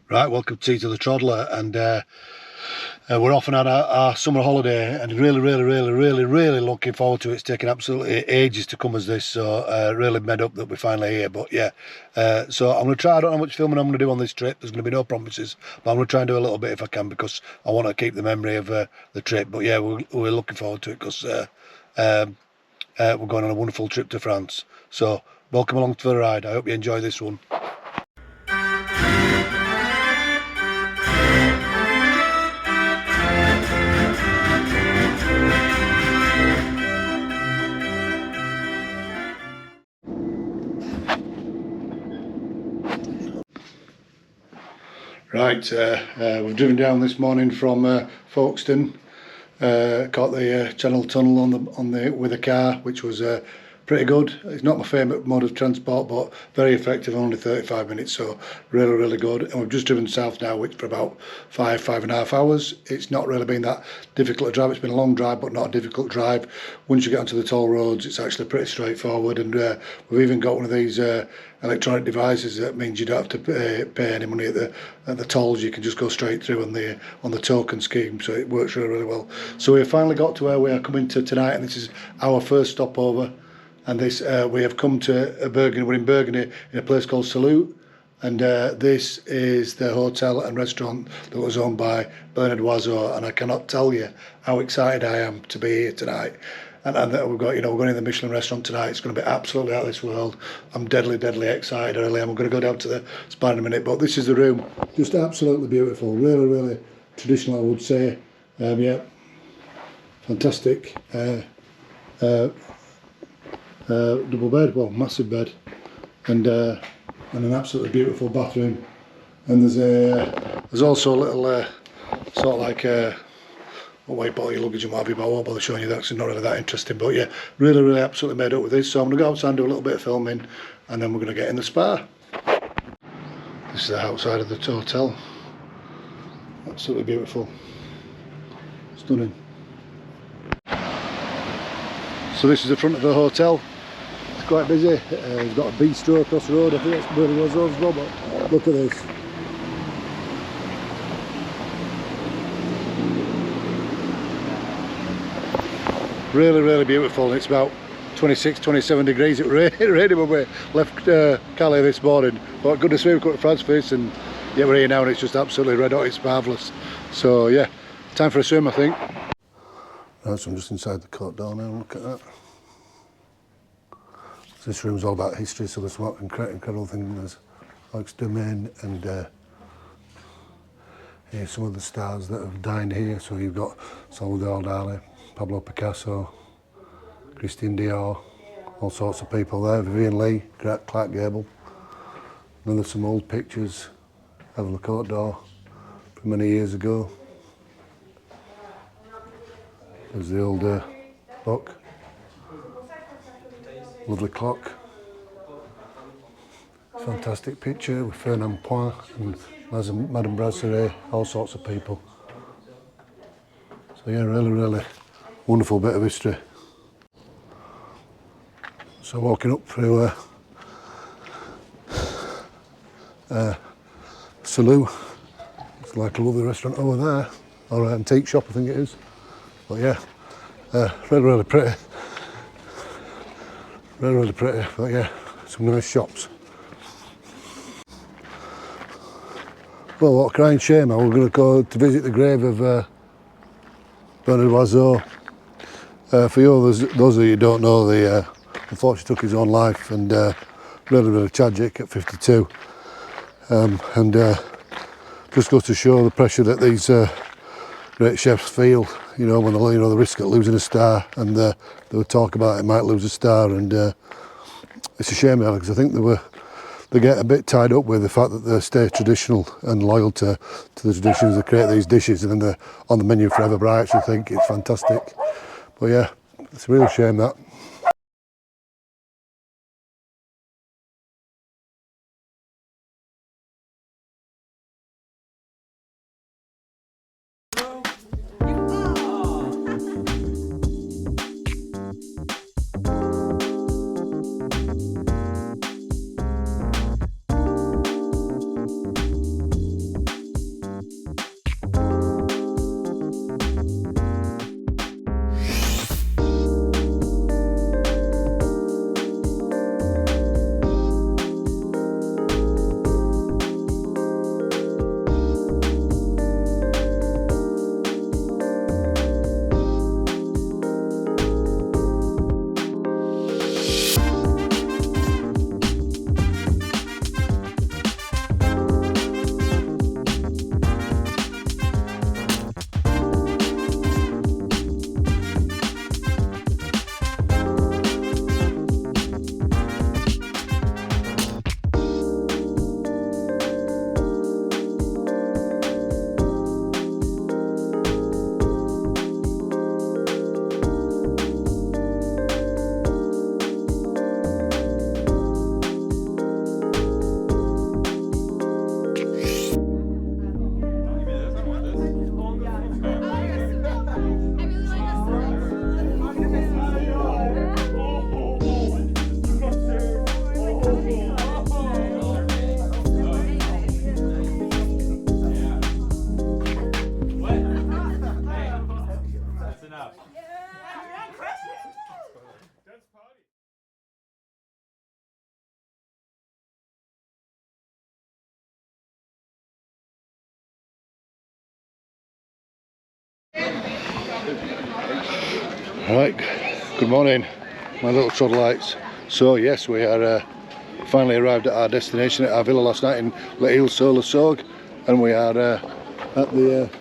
Right, welcome to the Troddler, and we're off and had our summer holiday, and really looking forward to it. It's taken absolutely ages to come as this, so really made up that we're finally here. But yeah, so I'm going to try. I don't know how much filming I'm going to do on this trip. There's going to be no promises, but I'm going to try and do a little bit if I can, because I want to keep the memory of the trip. But yeah, we're looking forward to it, because we're going on a wonderful trip to France. So welcome along for the ride. I hope you enjoy this one. Right, we've driven down this morning from Folkestone, caught the Channel Tunnel on the with a car, which was pretty good. It's not my favourite mode of transport, but very effective, only 35 minutes, so really good. And we've just driven south now, which for about 5.5 hours. It's not really been that difficult to drive. It's been a long drive, but not a difficult drive. Once you get onto the toll roads, it's actually pretty straightforward, and we've even got one of these electronic devices that means you don't have to pay any money at the tolls. You can just go straight through on the token scheme, so it works really well. So we finally got to where we are coming to tonight, and this is our first stopover. And this we have come to Burgundy. We're in Burgundy in a place called Salute, and this is the hotel and restaurant that was owned by Bernard Loiseau. And I cannot tell you how excited I am to be here tonight. And we've got, we're going in the Michelin restaurant tonight. It's going to be absolutely out of this world. I'm deadly excited. Early, I'm going to go down to the spa in a minute. But this is the room, just absolutely beautiful. Really traditional, I would say. Yeah, fantastic. Double bed, well, massive bed, and an absolutely beautiful bathroom. And there's also a little sort of like way put all your luggage and what have you, but I won't bother showing you that, 'cause it's not really that interesting. But yeah, really absolutely made up with this. So I'm going to go outside and do a little bit of filming, and then we're going to get in the spa. This is the outside of the hotel. Absolutely beautiful, stunning. So this is the front of the hotel. It's quite busy. It's got a bistro across the road. I think that's Bernard Loiseau's as well, but look at this. Really beautiful. It's about 26-27 degrees. It rained when we left Calais this morning, but goodness me, we've got to France first, and yeah, we're here now, and it's just absolutely red hot. It's marvellous. So yeah, time for a swim, I think. Right, so I'm just inside the Côte d'Or now. Look at that. So this room's all about history, so there's some incredible things. There's Alex Domain, and here's some of the stars that have dined here. So you've got Salvador Dali, Pablo Picasso, Christian Dior, all sorts of people there. Vivian Leigh, Clark Gable. And there's some old pictures of the Côte d'Or from many years ago. There's the old book, lovely clock, fantastic picture with Fernand Point and Madame Brasserie, all sorts of people. So yeah, really wonderful bit of history. So walking up through Salou, it's like a lovely restaurant over there, or an antique shop I think it is. But yeah, really pretty. Really pretty, but yeah, some nice shops. Well, what a crying shame. We're going to go to visit the grave of Bernard Loiseau. For you, those of you who don't know, unfortunately took his own life, and really tragic at 52. And just goes to show the pressure that these great chefs feel, when they risk at losing a star, and they would talk about it might lose a star, and it's a shame, because I think they get a bit tied up with the fact that they stay traditional and loyal to the traditions. They create these dishes, and then they're on the menu forever. But I actually think it's fantastic. But yeah, it's a real shame that. Right, good morning, my little troglodytes. So yes, we are finally arrived at our destination at our villa last night in Les Îles sur le Sorgue, and we are at the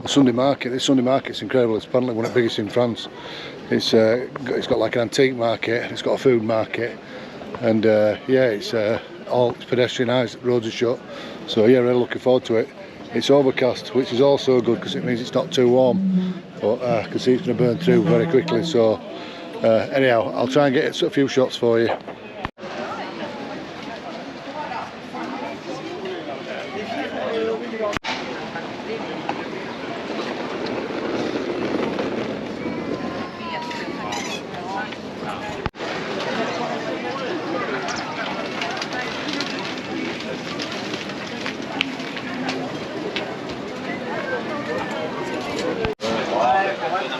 Sunday market. This Sunday market's incredible. It's apparently one of the biggest in France. It's got like an antique market, it's got a food market, and yeah, it's all pedestrianised, roads are shut, so yeah, really looking forward to it. It's overcast, which is also good because it means it's not too warm, but I can see it's going to burn through very quickly, so anyhow, I'll try and get a few shots for you.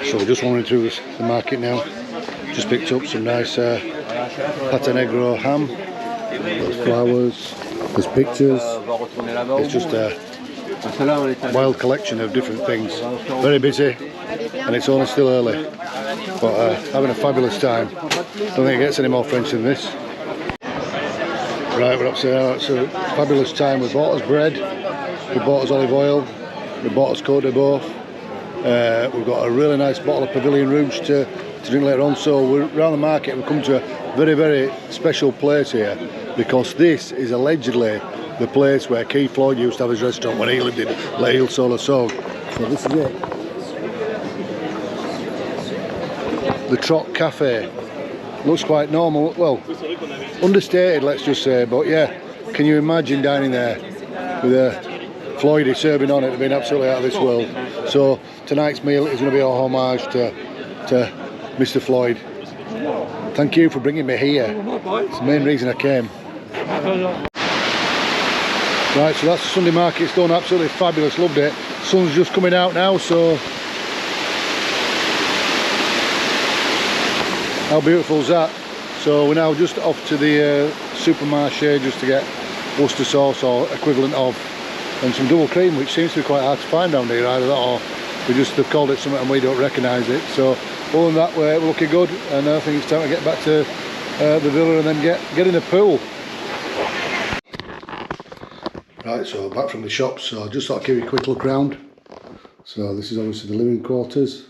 So we're just wandering through the market now. Just picked up some nice pate negro ham. There's flowers, there's pictures. It's just a wild collection of different things. Very busy, and it's only still early, but having a fabulous time. Don't think it gets any more French than this. Right, we're up to now. It's a fabulous time. We bought us bread, we bought us olive oil, we bought us Côte de Boeuf. We've got a really nice bottle of Pavilion Rouge to drink later on. So we're around the market. We've come to a very, very special place here, because this is allegedly the place where Keith Floyd used to have his restaurant when he lived in Les Îles sur le Sorgue. So this is it. The Trot Cafe. Looks quite normal. Well, understated, let's just say. But yeah, can you imagine dining there with Floydie serving on it? It's been absolutely out of this world. So tonight's meal is going to be a homage to Mr. Floyd. Thank you for bringing me here. It's the main reason I came. Right, so that's the Sunday market. It's going absolutely fabulous. Loved it. Sun's just coming out now, so how beautiful is that? So we're now just off to the supermarché just to get Worcester sauce or equivalent of, and some double cream, which seems to be quite hard to find down here. Either that, or they've called it something and we don't recognise it. So other than that, we're looking good, and I think it's time to get back to the villa and then get in the pool. Right, so back from the shops. So I just thought I'd give you a quick look round. So this is obviously the living quarters.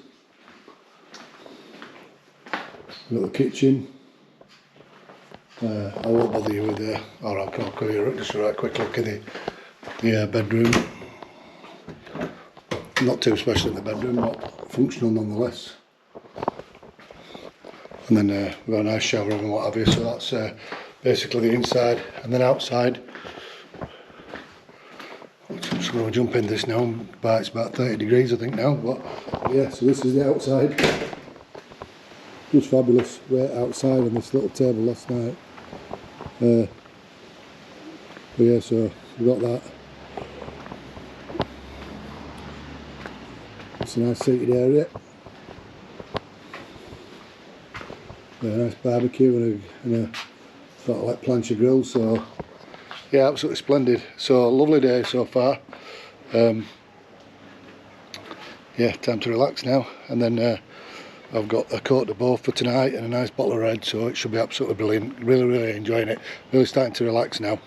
We've got the kitchen. I won't bother you with or I'll give you just a right quick look at the bedroom. Not too special in the bedroom, but functional nonetheless. And then we've got a nice shower room and what have you, so that's basically the inside. And then outside, I'm just going to jump in this now, but it's about 30 degrees I think now, but yeah, so this is the outside. Just fabulous. Right outside on this little table last night. But yeah, so we've got that. It's a nice seated area. A nice barbecue and a sort of like plancha grill, so yeah, absolutely splendid. So lovely day so far. Yeah, time to relax now, and then I've got a Côte de Boeuf for tonight and a nice bottle of red, so it should be absolutely brilliant. Really, really enjoying it. Really starting to relax now.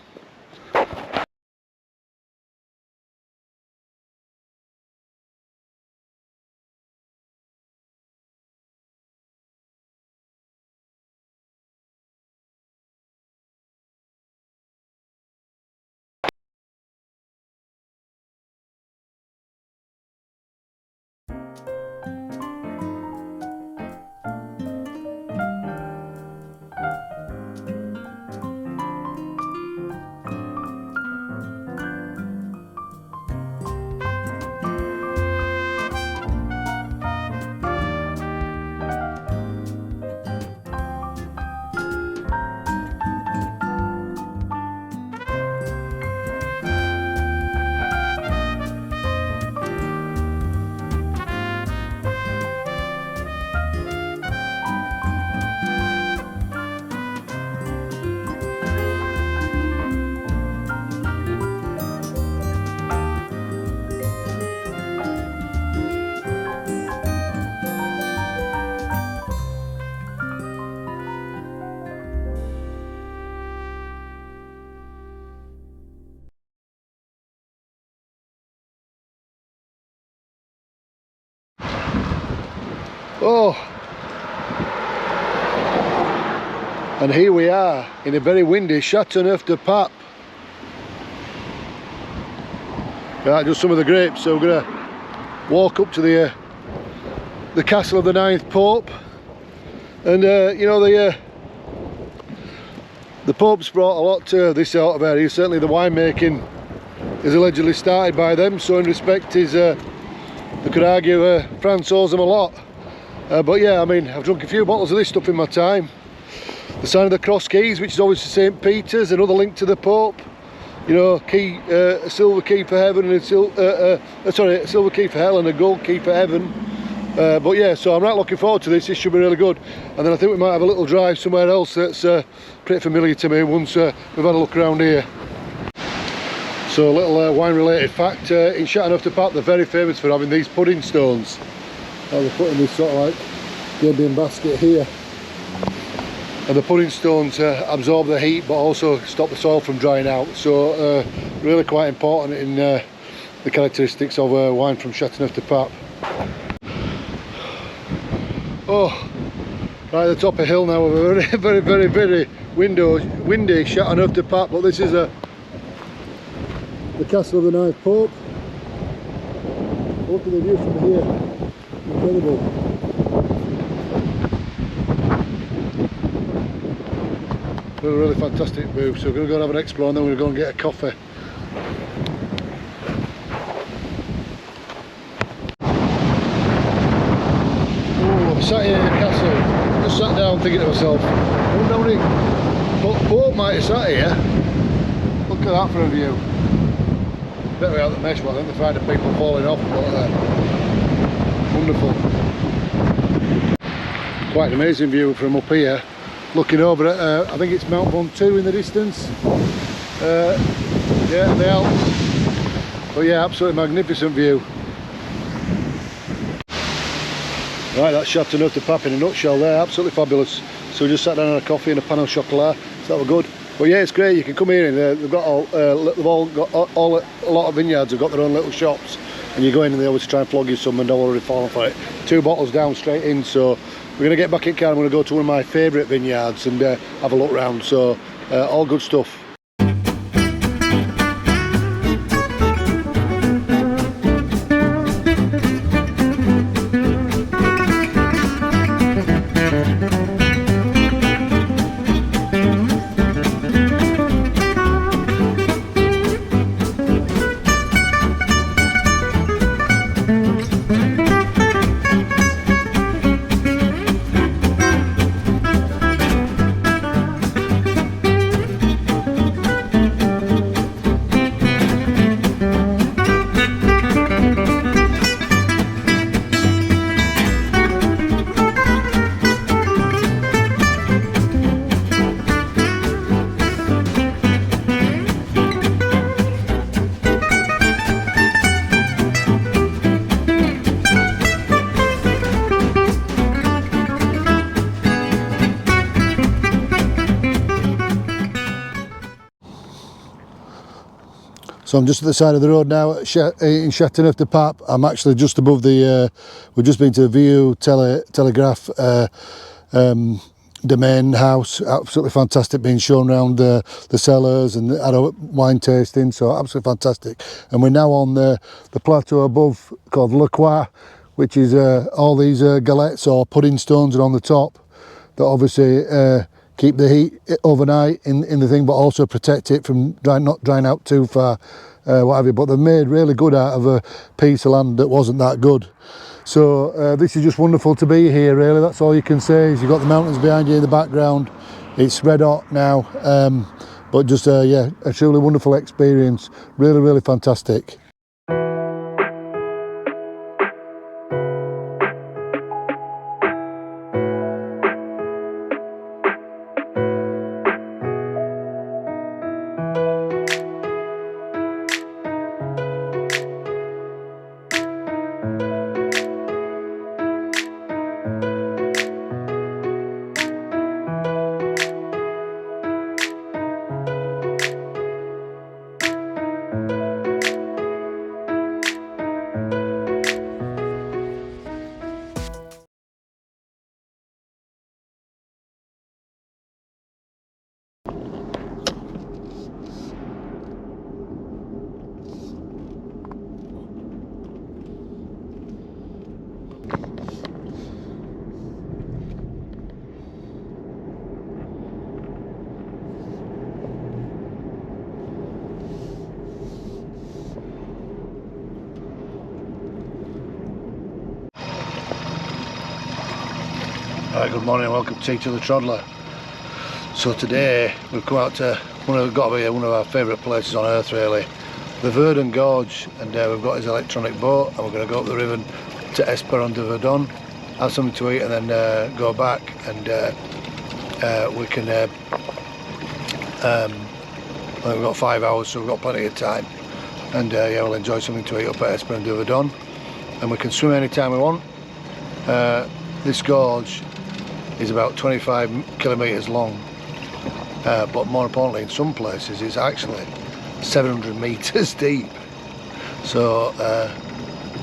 Oh, and here we are in a very windy Châteauneuf-du-Pape. Right, just some of the grapes. So we're gonna walk up to the castle of the 9th Pope, and you know, the Pope's brought a lot to this sort of area. Certainly the winemaking is allegedly started by them, so in respect is they could argue France owes them a lot. But yeah, I mean, I've drunk a few bottles of this stuff in my time. The sign of the Cross Keys, which is obviously St. Peter's, another link to the Pope. You know, key, a silver key for heaven, and a silver key for hell and a gold key for heaven. But yeah, so I'm right looking forward to this. This should be really good. And then I think we might have a little drive somewhere else that's pretty familiar to me once we've had a look around here. So a little wine related fact, in Châteauneuf-du-Pape they're very famous for having these pudding stones. They're putting this sort of like Indian basket here, and the pudding stones absorb the heat but also stop the soil from drying out, so really quite important in the characteristics of wine from Châteauneuf-du-Pape. Oh, right at the top of the hill now of a very windy Châteauneuf-du-Pape, but this is the castle of the 9th Pope. Look at the view from here. Incredible. Really fantastic move. So we're going to go and have an explore, and then we're going to go and get a coffee. Oh, I'm sat here in the castle. Just sat down thinking to myself, I wonder how many Pope might have sat here. Look at that for a view. Better out the mesh, but I think they're finding people falling off. But, wonderful. Quite an amazing view from up here, looking over at I think it's Mount Ventoux in the distance. Yeah, the Alps. But yeah, absolutely magnificent view. Right, that's Châteauneuf-du-Pape in a nutshell there, absolutely fabulous. So we just sat down on a coffee and a pain au chocolat, so that was good. But yeah, it's great, you can come here and they've got a lot of vineyards have got their own little shops, and you go in and they always try and flog you some, and don't already fallen for it. 2 bottles down straight in, so we're going to get back in car. I'm going to go to one of my favourite vineyards and have a look round, so all good stuff. So I'm just at the side of the road now in Châteauneuf-du-Pape. I'm actually just above the, we've just been to the Vieux Telegraph domain house. Absolutely fantastic, being shown around the cellars and had a wine tasting, so absolutely fantastic. And we're now on the plateau above called Le Croix, which is all these galettes or pudding stones are on the top that obviously keep the heat overnight in the thing, but also protect it from not drying out too far, what have you. But they're made really good out of a piece of land that wasn't that good. So this is just wonderful to be here, really. That's all you can say, is you've got the mountains behind you in the background. It's red hot now, but just yeah, a truly wonderful experience. Really fantastic. Right, good morning and welcome to Teach of the Troddler. So today we've come out to one of our favourite places on earth really, the Verdon Gorge, and we've got his electronic boat and we're going to go up the river to Esperon de Verdon, have something to eat and then go back, and we can I think we've got 5 hours, so we've got plenty of time, and yeah, we'll enjoy something to eat up at Esperon de Verdon, and we can swim anytime we want. This gorge is about 25 kilometres long, but more importantly in some places it's actually 700 metres deep, so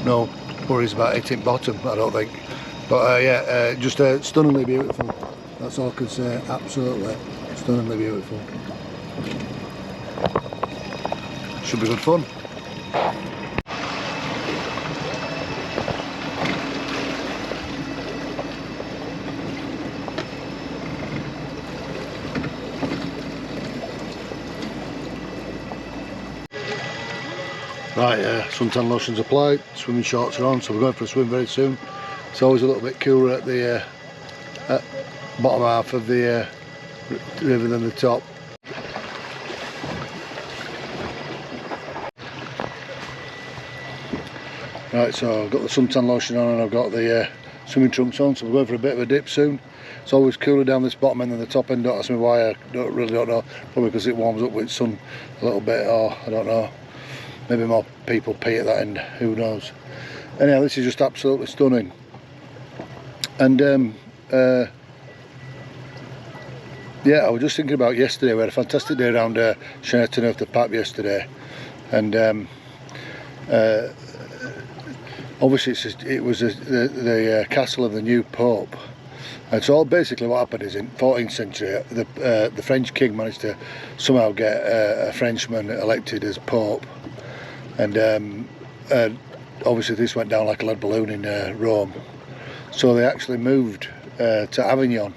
no worries about hitting bottom, I don't think. But yeah, just stunningly beautiful, that's all I can say, absolutely stunningly beautiful. Should be good fun. Right, suntan lotion's applied, swimming shorts are on, so we're going for a swim very soon. It's always a little bit cooler at the bottom half of the river than the top. Right, so I've got the suntan lotion on and I've got the swimming trunks on, so we're going for a bit of a dip soon. It's always cooler down this bottom end than the top end. Don't ask me why, I really don't know. Probably because it warms up with sun a little bit, or I don't know. Maybe more people pee at that end, who knows. Anyhow, this is just absolutely stunning. And yeah, I was just thinking about yesterday. We had a fantastic day around Chateauneuf-du-Pape yesterday, and obviously it was the castle of the new Pope. And so basically what happened is in 14th century the French king managed to somehow get a Frenchman elected as Pope, and obviously this went down like a lead balloon in Rome, so they actually moved to Avignon,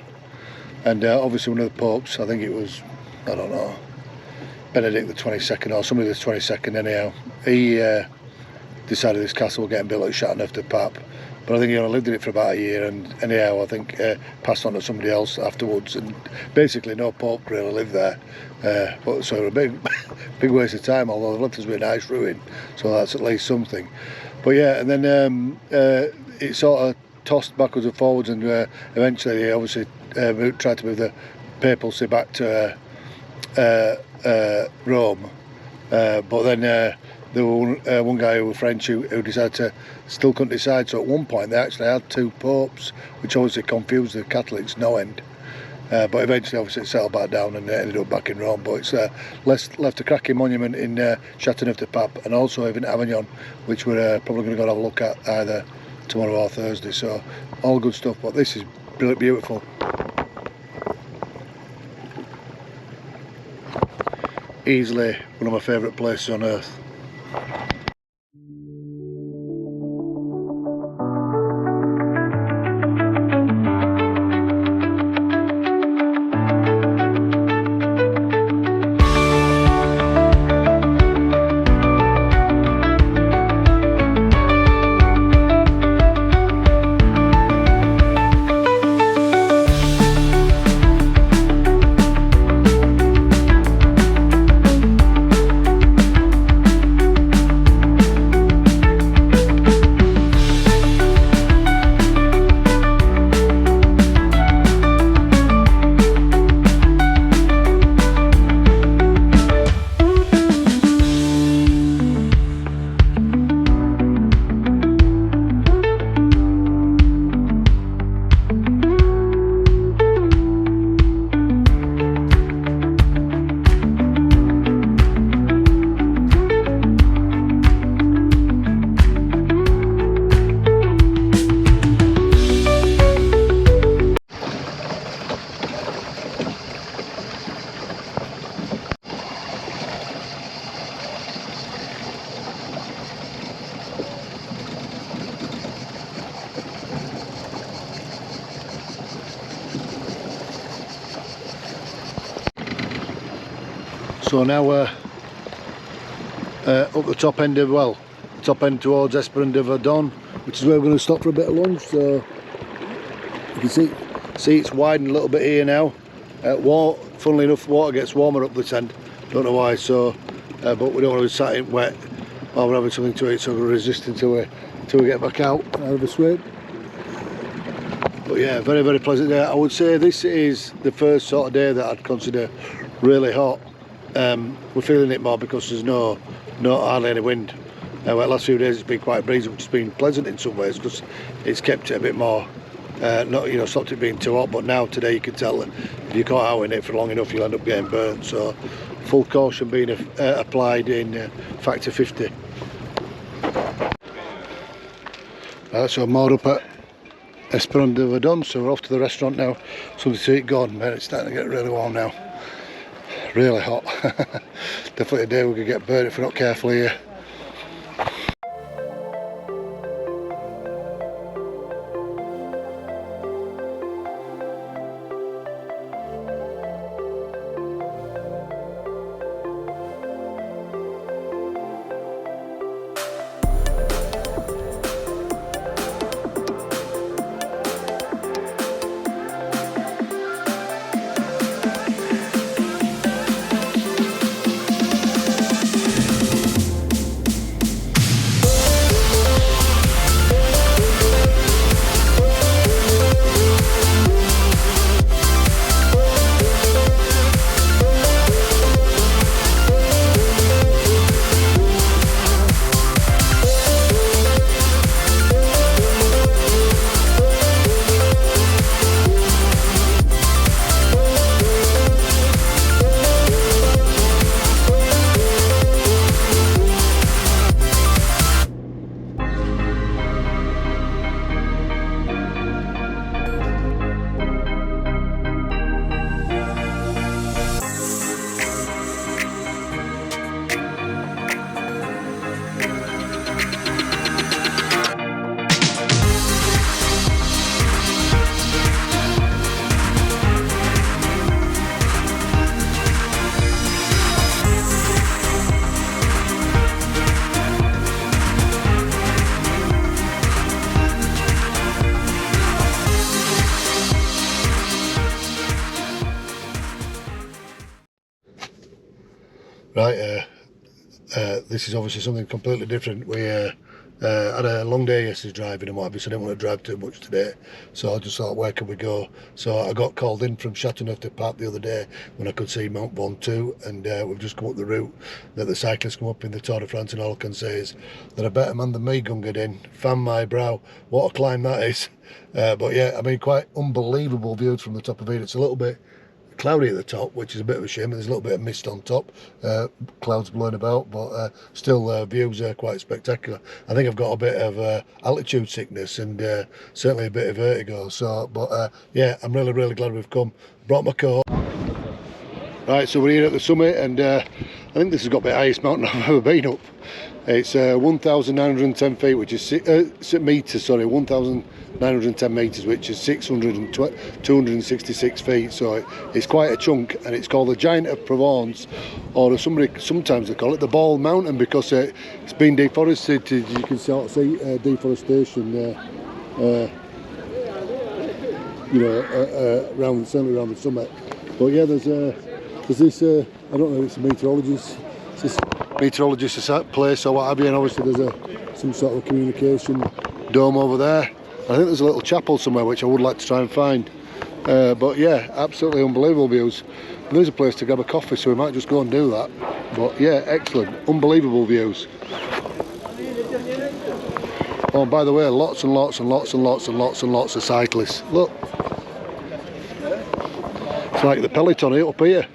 and obviously one of the popes, I think it was, I don't know, Benedict the 22nd or somebody the 22nd anyhow, he decided this castle was getting built at Chateauneuf-du-Pape, but I think he only lived in it for about a year, and anyhow I think passed on to somebody else afterwards, and basically no pope really lived there, but so a big big waste of time, although they've left us with a nice ruin, so that's at least something. But yeah, and then it sort of tossed backwards and forwards, and eventually they obviously tried to move the papacy back to Rome, but then there was one guy who was French who decided to still couldn't decide, so at one point they actually had 2 popes, which obviously confused the Catholics no end, but eventually obviously it settled back down and ended up back in Rome. But it's left a cracking monument in Chateauneuf-du-Pape, and also even Avignon, which we're probably going to go and have a look at either tomorrow or Thursday, so all good stuff. But this is beautiful. Easily one of my favourite places on earth. So now we're up the top end of, top end towards Esperon de Verdon, which is where we're going to stop for a bit of lunch. So you can see See, it's widened a little bit here now. Funnily enough, water gets warmer up this end. Don't know why. So, but we don't want to be sat in wet while we're having something to eat, so we're resisting till we get back out of the swim. But yeah, very, very pleasant day. I would say this is the first sort of day that I'd consider really hot. We're feeling it more because there's no hardly any wind. Well, the last few days it's been quite breezy, which has been pleasant in some ways because it's kept it a bit more, not, you know, stopped it being too hot. But now today you can tell that if you caught out in it for long enough, you'll end up getting burnt. So full caution being applied in factor 50. So I'm moored up at Esperance de Verdun, so we're off to the restaurant now. Something to eat. God, man, it's starting to get really warm now. Really hot. Definitely a day we could get burnt if we're not careful here. Right, this is obviously something completely different. We had a long day yesterday driving and what have you, so I didn't want to drive too much today. So I just thought, where can we go? So I got called in from Châteauneuf-du-Pape the other day when I could see Mount Ventoux, and we've just come up the route that the cyclists come up in the Tour de France, and all I can say is that a better man than me gungered in. Fan my brow. What a climb that is. But yeah, I mean, quite unbelievable views from the top of it. It's a little bit cloudy at the top, which is a bit of a shame. There's a little bit of mist on top, clouds blowing about, but still views are quite spectacular. I think I've got a bit of altitude sickness and certainly a bit of vertigo. So, but yeah, I'm really, really glad we've come. Brought my coat. Right, so we're here at the summit, and I think this has got to be the highest mountain I've ever been up. It's 1,910 feet, which is meters, sorry, 1,910 meters, which is 266 feet. So it's quite a chunk, and it's called the Giant of Provence, or sometimes they call it the Bald Mountain, because it's been deforested. You can sort of see deforestation you know, certainly around the summit. But yeah, there's this, I don't know if it's a meteorologist, meteorologist's place or what have you, and obviously there's some sort of communication dome over there. I think there's a little chapel somewhere which I would like to try and find. But yeah, absolutely unbelievable views. And there's a place to grab a coffee, so we might just go and do that. But yeah, excellent, unbelievable views. Oh, and by the way, lots and lots and lots and lots and lots and lots of cyclists. Look, it's like the peloton up here.